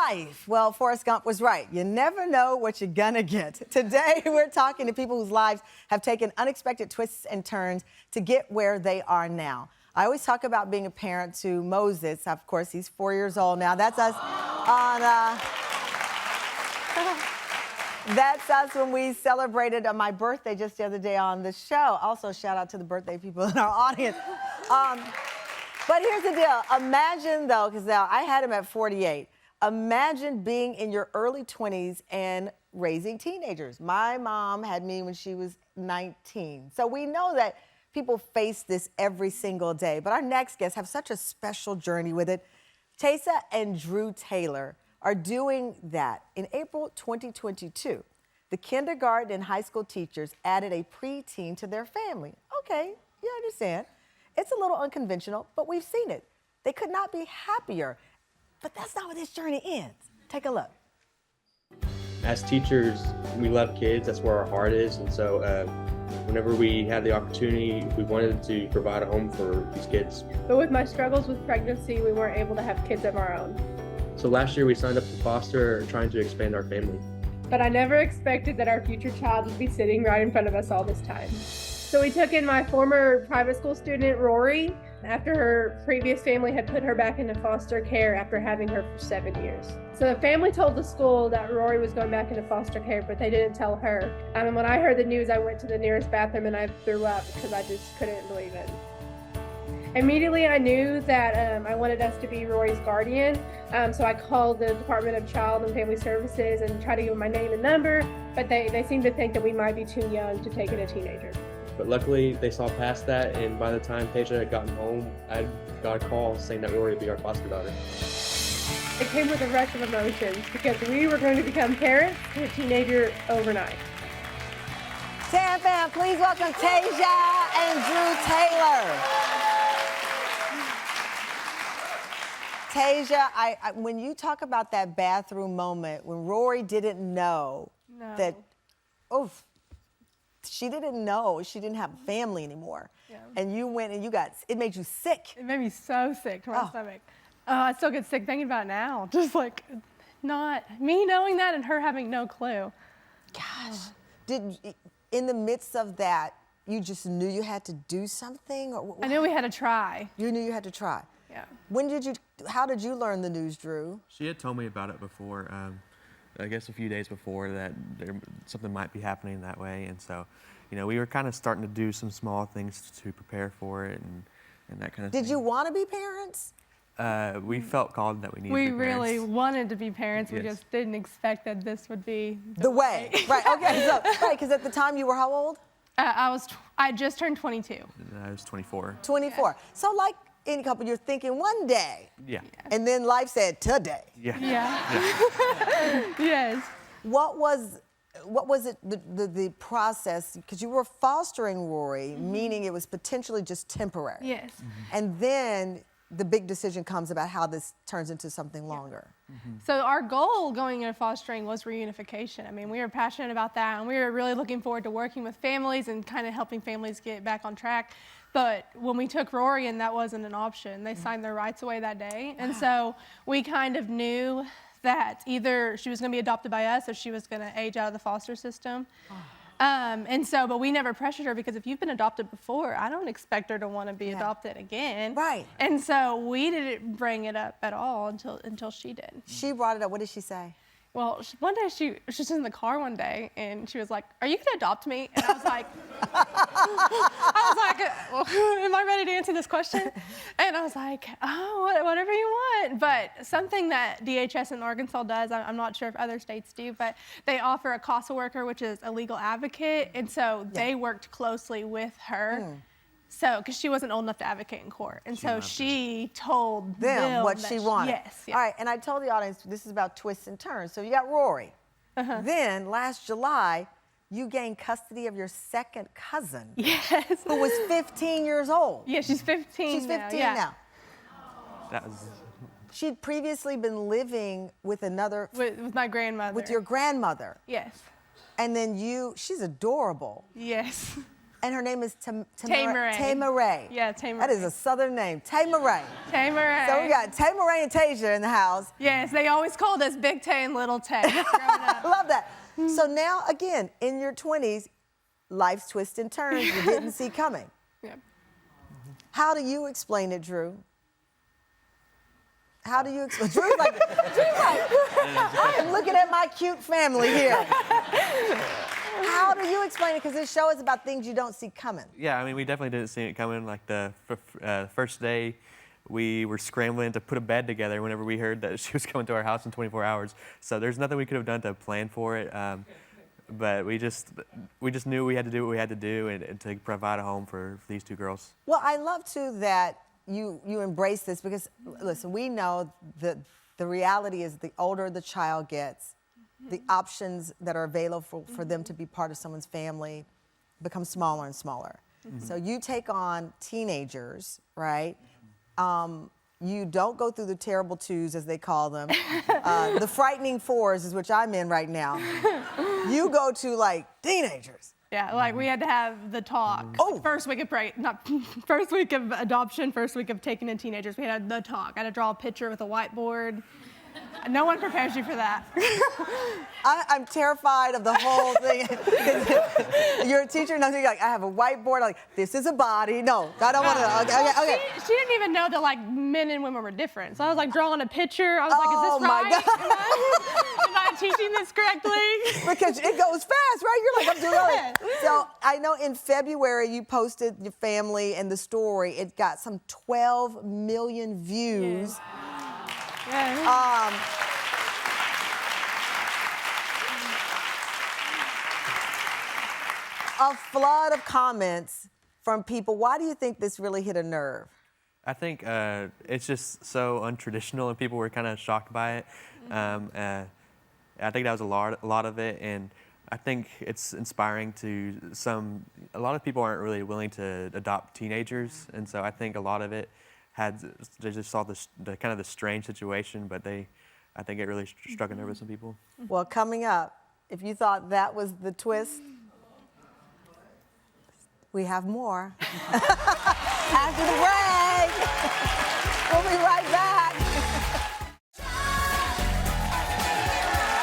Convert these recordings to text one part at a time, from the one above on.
life. Well, Forrest Gump was right. You never know what you're gonna get. Today, we're talking to people whose lives have taken unexpected twists and turns to get where they are now. I always talk about being a parent to Moses. Of course, he's 4 years old now. That's us on... That's us when we celebrated my birthday just the other day on the show. Also, shout out to the birthday people in our audience. But here's the deal. Imagine, though, because now I had him at 48. Imagine being in your early 20s and raising teenagers. My mom had me when she was 19. So we know that people face this every single day. But our next guests have such a special journey with it. Tasia and Drew Taylor are doing that. In April 2022, the kindergarten and high school teachers added a preteen to their family. Okay, you understand. It's a little unconventional, but we've seen it. They could not be happier. But that's not where this journey ends. Take a look. As teachers, we love kids. That's where our heart is. And so whenever we had the opportunity, we wanted to provide a home for these kids. But with my struggles with pregnancy, we weren't able to have kids of our own. So last year we signed up to foster, trying to expand our family. But I never expected that our future child would be sitting right in front of us all this time. So we took in my former private school student, Rory, after her previous family had put her back into foster care after having her for 7 years. So the family told the school that Rory was going back into foster care, but they didn't tell her. And when I heard the news, I went to the nearest bathroom and I threw up because I just couldn't believe it. Immediately, I knew that I wanted us to be Rory's guardian, so I called the Department of Child and Family Services and tried to give them my name and number, but they seemed to think that we might be too young to take in a teenager. But luckily, they saw past that, and by the time Tasia had gotten home, I got a call saying that Rory would be our foster daughter. It came with a rush of emotions because we were going to become parents to a teenager overnight. Tam fam, please welcome Tasia and Drew Taylor. Tasia, when you talk about that bathroom moment, when Rory didn't know that, she didn't know she didn't have a family anymore. Yeah. And you went and it made you sick. It made me so sick to my stomach. I still get sick thinking about it now. Just like, not me knowing that and her having no clue. Gosh. In the midst of that, you just knew you had to do something? Or I knew we had to try. You knew you had to try? Yeah. How did you learn the news, Drew? She had told me about it before, I guess a few days before, that something might be happening that way. And so, we were kind of starting to do some small things to prepare for it and that kind of thing. Did you want to be parents? We felt called that we needed to be parents. We really wanted to be parents. Yes. We just didn't expect that this would be the way. Right, okay. So, because at the time you were how old? I just turned 22. I was 24. 24. Yeah. So like any couple, you're thinking one day. Yeah. And then life said today. Yeah. Yes. What was it, the process? Because you were fostering Rory, meaning it was potentially just temporary. Yes. And then the big decision comes about how this turns into something longer. So our goal going into fostering was reunification. I mean, we were passionate about that, and we were really looking forward to working with families and kind of helping families get back on track. But when we took Rory in, that wasn't an option. They signed their rights away that day. And so we kind of knew that either she was going to be adopted by us or she was going to age out of the foster system. But we never pressured her, because if you've been adopted before, I don't expect her to want to be adopted again. Right. And so we didn't bring it up at all until she did. She brought it up. What did she say? Well, one day she was just in the car one day, and she was like, "Are you gonna adopt me?" And I was like, well, "Am I ready to answer this question?" And I was like, "Oh, whatever you want." But something that DHS in Arkansas does, I'm not sure if other states do, but they offer a CASA worker, which is a legal advocate, and so they worked closely with her. So, because she wasn't old enough to advocate in court. And so she told them what she wanted. Yes. All right, and I told the audience this is about twists and turns. So you got Rory. Then last July, you gained custody of your second cousin. Yes. Who was 15 years old. Yeah, she's 15 She's 15 now. That was... She'd previously been living with another... With my grandmother. With your grandmother. Yes. And then she's adorable. Yes. And her name is Tamaray. Tamaray. Yeah, Tamaray. That is a southern name, Tamaray. Tamaray. So we got Tamaray and Tasia in the house. Yes, they always called us Big Tay and Little Tay growing I up. love that. So now, again, in your 20s, life's twists and turns you didn't see coming. Yeah. How do you explain it, Drew? How do you explain? Drew's like, I am looking at my cute family here. How do you explain it? Because this show is about things you don't see coming. Yeah, I mean, we definitely didn't see it coming. Like the first day, we were scrambling to put a bed together whenever we heard that she was coming to our house in 24 hours. So there's nothing we could have done to plan for it. But we just knew we had to do what we had to do and to provide a home for these two girls. Well, I love too that you embrace this because listen, we know that the reality is the older the child gets, the options that are available for them to be part of someone's family become smaller and smaller. So you take on teenagers, right? You don't go through the terrible twos, as they call them. The frightening fours is which I'm in right now. You go to like teenagers. Yeah, like we had to have the talk. Oh. First week of first week of adoption, first week of taking in teenagers, we had the talk. I had to draw a picture with a whiteboard. No one prepares you for that. I'm terrified of the whole thing. You're a teacher, and you're like, I have a whiteboard. Like, this is a body. No, I don't want to. Okay. She didn't even know that like men and women were different. So I was like drawing a picture. I was like, Oh, is this my right? God. Am I teaching this correctly? Because it goes fast, right? You're like, I'm doing it. So I know in February you posted your family and the story. It got some 12 million views. Yeah. A flood of comments from people. Why do you think this really hit a nerve? I think it's just so untraditional, and people were kind of shocked by it. I think that was a lot of it, and I think it's inspiring to some. A lot of people aren't really willing to adopt teenagers, and so I think a lot of it they just saw the kind of the strange situation, but I think it really struck a nerve with some people. Well, coming up, if you thought that was the twist, we have more. After the break, we'll be right back.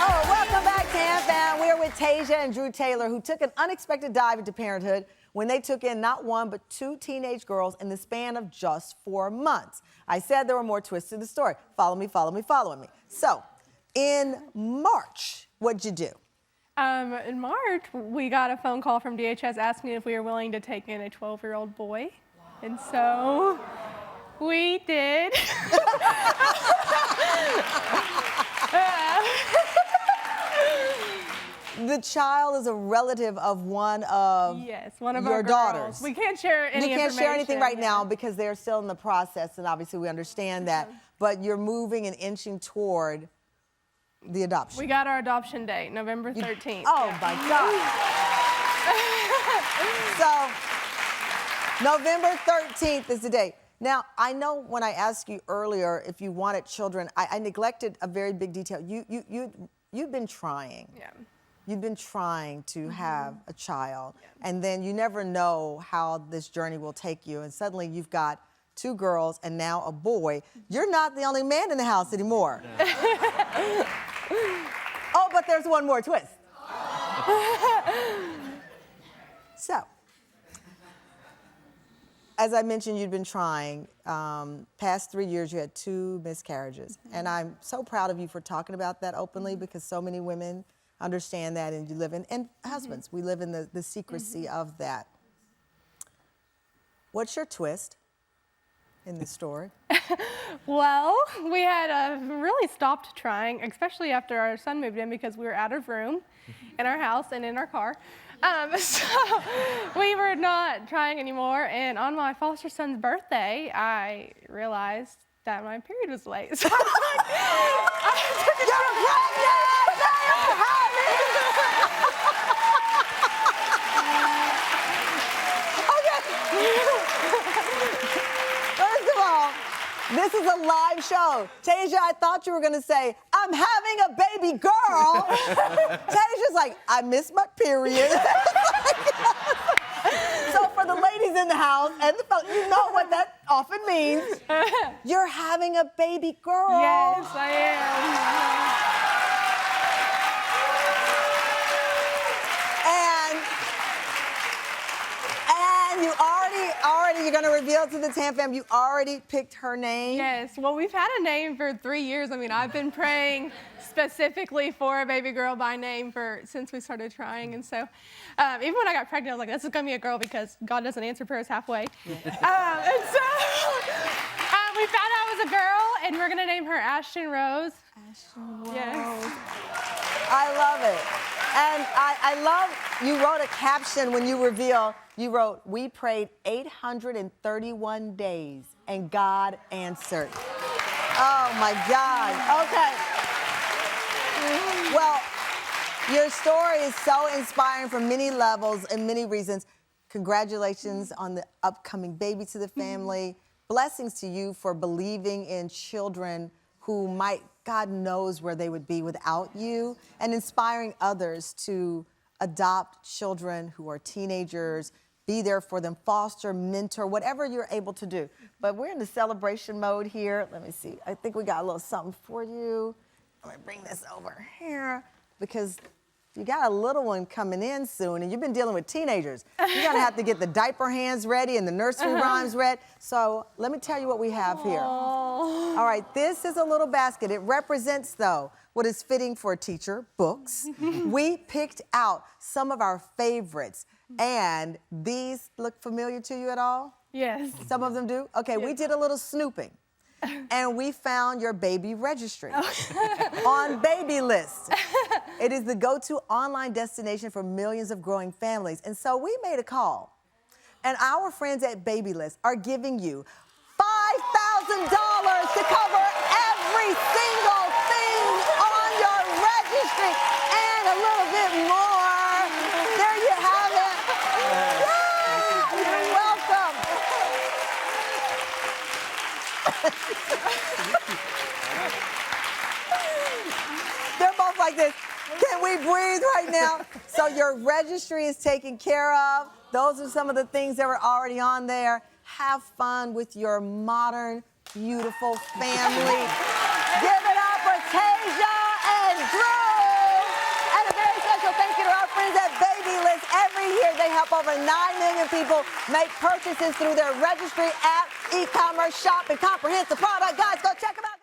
Oh, welcome back, Tam Fam. We're with Tasia and Drew Taylor, who took an unexpected dive into parenthood when they took in not one, but two teenage girls in the span of just 4 months. I said there were more twists to the story. Follow me, follow me, follow me. So, in March, what'd you do? In March, we got a phone call from DHS asking if we were willing to take in a 12-year-old boy. And so we did. The child is a relative of one of one of your our daughters. girls. We can't share any You can't share anything information, right now because they're still in the process, and obviously we understand that. But you're moving and inching toward the adoption. We got our adoption date, November 13th. Oh, my God. So, November 13th is the date. Now, I know when I asked you earlier if you wanted children, I neglected a very big detail. You've been trying. Yeah. You've been trying to have a child, and then you never know how this journey will take you, and suddenly you've got 2 girls and now a boy. You're not the only man in the house anymore. Oh, but there's one more twist. So, as I mentioned, you've been trying. Past 3 years, you had 2 miscarriages. And I'm so proud of you for talking about that openly because so many women understand that, and you live in, and husbands, we live in the secrecy of that. What's your twist in the story? Well, we had really stopped trying, especially after our son moved in because we were out of room in our house and in our car. So we were not trying anymore. And on my foster son's birthday, I realized that my period was late. So First of all, this is a live show. Tasia, I thought you were going to say, I'm having a baby girl. Tasia's like, I missed my period. So in the house, and the fellas, you know what that often means. You're having a baby girl. Yes, I am. And you already, you're gonna reveal to the Tam fam, you already picked her name? Yes, well, we've had a name for 3 years. I mean, I've been praying specifically for a baby girl by name since we started trying. And so even when I got pregnant, I was like, this is gonna be a girl because God doesn't answer prayers halfway. Yeah. And so we found out it was a girl, and we're gonna name her Ashton Rose. Ashton Rose. Yes. I love it. And I love, you wrote a caption when you reveal, you wrote, we prayed 831 days and God answered. Oh my God. Okay. Well, your story is so inspiring for many levels and many reasons. Congratulations on the upcoming baby to the family. Blessings to you for believing in children who might, God knows where they would be without you, and inspiring others to adopt children who are teenagers, be there for them, foster, mentor, whatever you're able to do. But we're in the celebration mode here. Let me see. I think we got a little something for you. Let me bring this over here because you got a little one coming in soon, and you've been dealing with teenagers. You're gonna have to get the diaper hands ready and the nursery rhymes ready. So let me tell you what we have here. All right, this is a little basket. It represents, though, what is fitting for a teacher, books. We picked out some of our favorites, and these look familiar to you at all? Yes. Some of them do? Okay, we did a little snooping. And we found your baby registry on Baby List. It is the go-to online destination for millions of growing families. And so we made a call. And our friends at Baby List are giving you $5,000 to cover every single thing on your registry and a little bit more. There you have it. Yeah, you're welcome. They're both like this. Can we breathe right now? So your registry is taken care of. Those are some of the things that were already on there. Have fun with your modern, beautiful family. Give it up for Tasia and Drew. And a very special thank you to our friends at Baby List. Every year they help over 9 million people make purchases through their registry app, e-commerce, shop, and comprehensive product. Guys, go check them out.